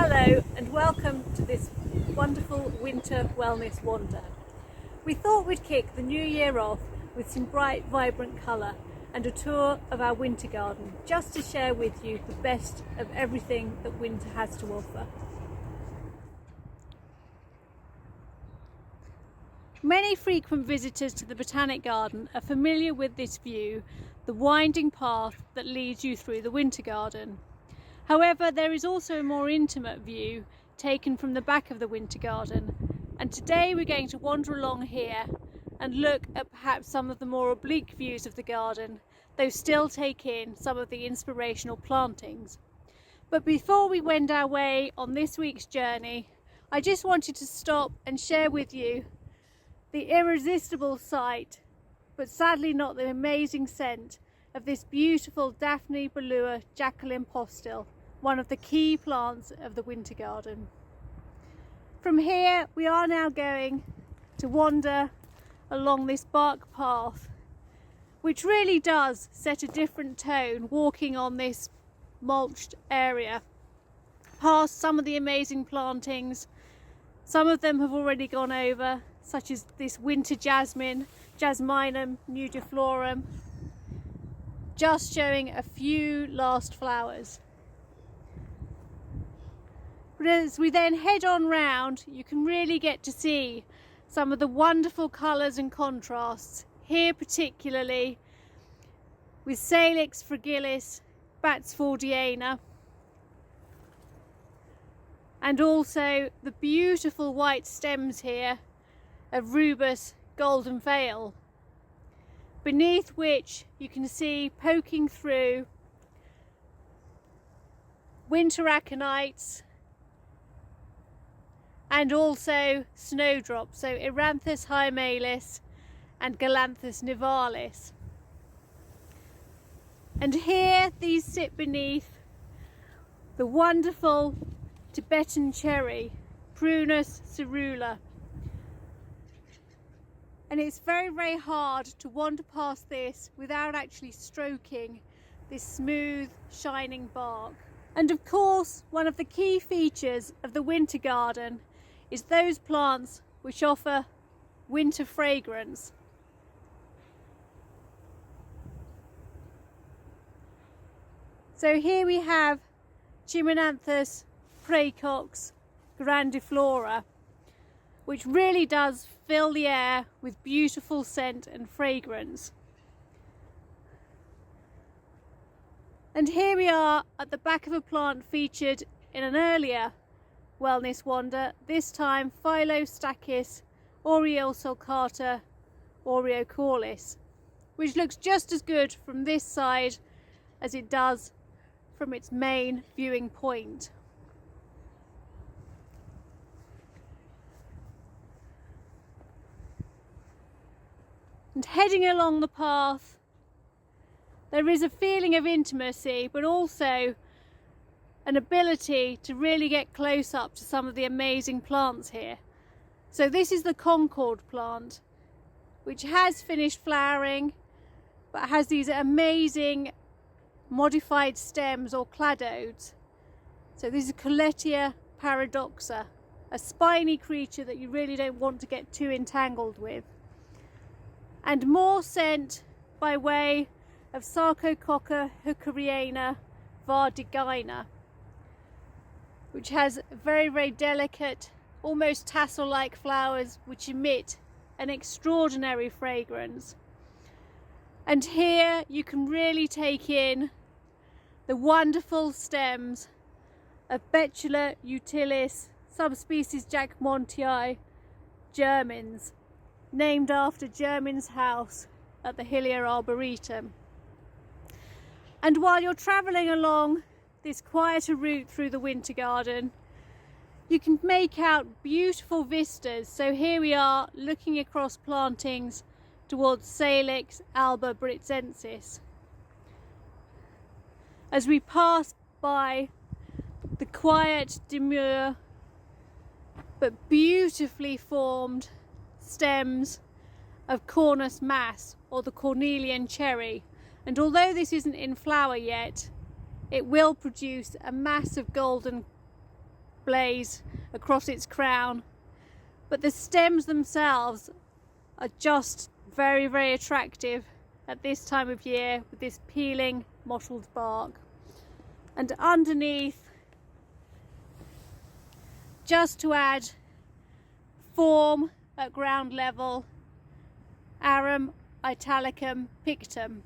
Hello and welcome to this wonderful winter wellness wander. We thought we'd kick the new year off with some bright, vibrant colour and a tour of our winter garden, just to share with you the best of everything that winter has to offer. Many frequent visitors to the Botanic Garden are familiar with this view, the winding path that leads you through the winter garden. However, there is also a more intimate view taken from the back of the winter garden, and today we're going to wander along here and look at perhaps some of the more oblique views of the garden, though still take in some of the inspirational plantings. But before we wend our way on this week's journey, I just wanted to stop and share with you the irresistible sight, but sadly not the amazing scent, of this beautiful Daphne Bolua Jacqueline Postil, one of the key plants of the winter garden. From here we are now going to wander along this bark path, which really does set a different tone walking on this mulched area, past some of the amazing plantings. Some of them have already gone over, such as this winter jasmine, Jasminum nudiflorum, just showing a few last flowers. But as we then head on round, you can really get to see some of the wonderful colours and contrasts, here particularly with Salix fragilis, Batsfordiana, and also the beautiful white stems here of Rubus golden veil, beneath which you can see poking through winter aconites and also snowdrops, so Eranthus hyemalis and Galanthus nivalis. And here these sit beneath the wonderful Tibetan cherry, Prunus cerula. And it's very, very hard to wander past this without actually stroking this smooth, shining bark. And of course, one of the key features of the winter garden is those plants which offer winter fragrance. So here we have Chimonanthus praecox grandiflora, which really does fill the air with beautiful scent and fragrance. And here we are at the back of a plant featured in an earlier wellness wander, this time Phylostackis, Auriel Sulcata, Oreo Corlis, which looks just as good from this side as it does from its main viewing point. And heading along the path, there is a feeling of intimacy, but also an ability to really get close up to some of the amazing plants here. So this is the Concord plant, which has finished flowering, but has these amazing modified stems or cladodes. So this is Colettia Paradoxa, a spiny creature that you really don't want to get too entangled with. And more scent by way of Sarcococca hookeriana vardigina, which has very, very delicate, almost tassel-like flowers which emit an extraordinary fragrance. And here you can really take in the wonderful stems of Betula utilis, subspecies Jackmontii Germans, named after German's house at the Hillier Arboretum. And while you're travelling along this quieter route through the winter garden, you can make out beautiful vistas. So here we are looking across plantings towards Salix alba britzensis, as we pass by the quiet, demure but beautifully formed stems of Cornus mass, or the Cornelian cherry. And although this isn't in flower yet, it will produce a mass of golden blaze across its crown, but the stems themselves are just very, very attractive at this time of year with this peeling mottled bark. And underneath, just to add form at ground level, Arum italicum pictum.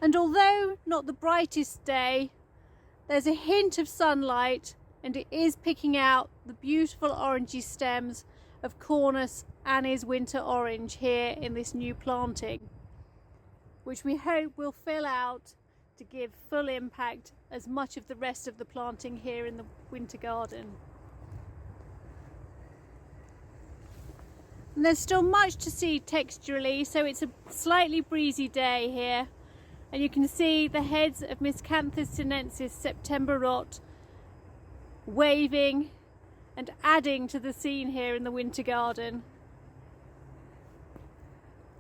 And although not the brightest day, there's a hint of sunlight, and it is picking out the beautiful orangey stems of Cornus Annie's winter orange here in this new planting, which we hope will fill out to give full impact as much of the rest of the planting here in the winter garden. And there's still much to see texturally, so it's a slightly breezy day here. And you can see the heads of Miscanthus sinensis September rot waving and adding to the scene here in the winter garden.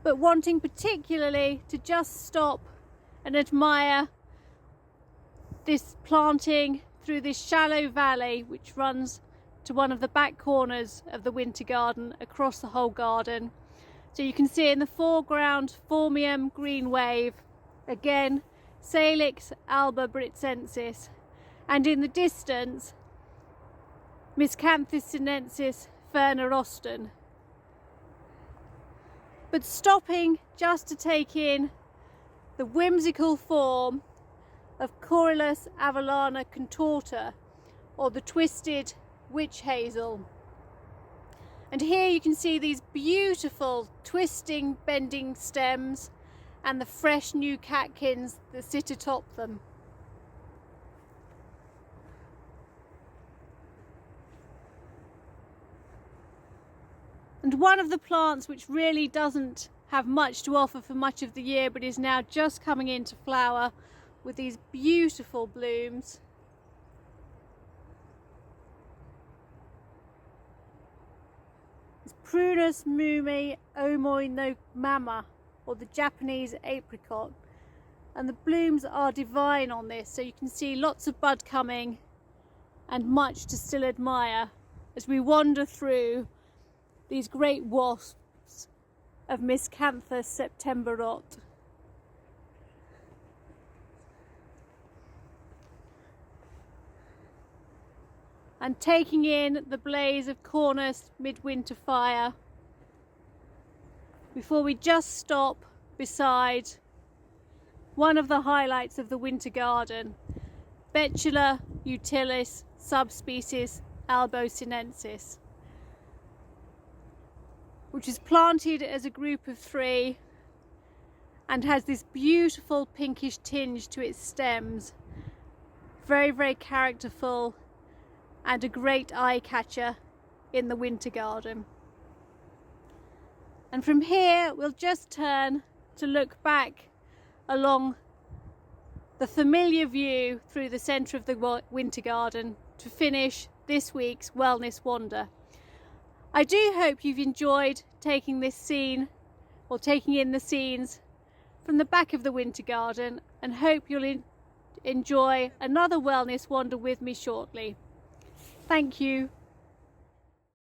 But wanting particularly to just stop and admire this planting through this shallow valley which runs to one of the back corners of the winter garden across the whole garden. So you can see in the foreground Formium green wave, again Salix alba britsensis, and in the distance Miscanthus sinensis Ferna Austin. But stopping just to take in the whimsical form of Corlis avellana contorta, or the twisted witch hazel. And here you can see these beautiful twisting, bending stems and the fresh new catkins that sit atop them. And one of the plants which really doesn't have much to offer for much of the year, but is now just coming into flower with these beautiful blooms, is Prunus mumi omoi no mama, or the Japanese apricot. And the blooms are divine on this, so you can see lots of bud coming and much to still admire as we wander through these great wasps of Miscanthus September rot. And taking in the blaze of Cornus midwinter fire before we just stop beside one of the highlights of the winter garden, Betula utilis subspecies albosinensis, which is planted as a group of 3 and has this beautiful pinkish tinge to its stems. Very, very characterful and a great eye catcher in the winter garden. And from here we'll just turn to look back along the familiar view through the centre of the winter garden to finish this week's wellness wander. I do hope you've enjoyed taking in the scenes from the back of the winter garden, and hope you'll enjoy another wellness wander with me shortly. Thank you.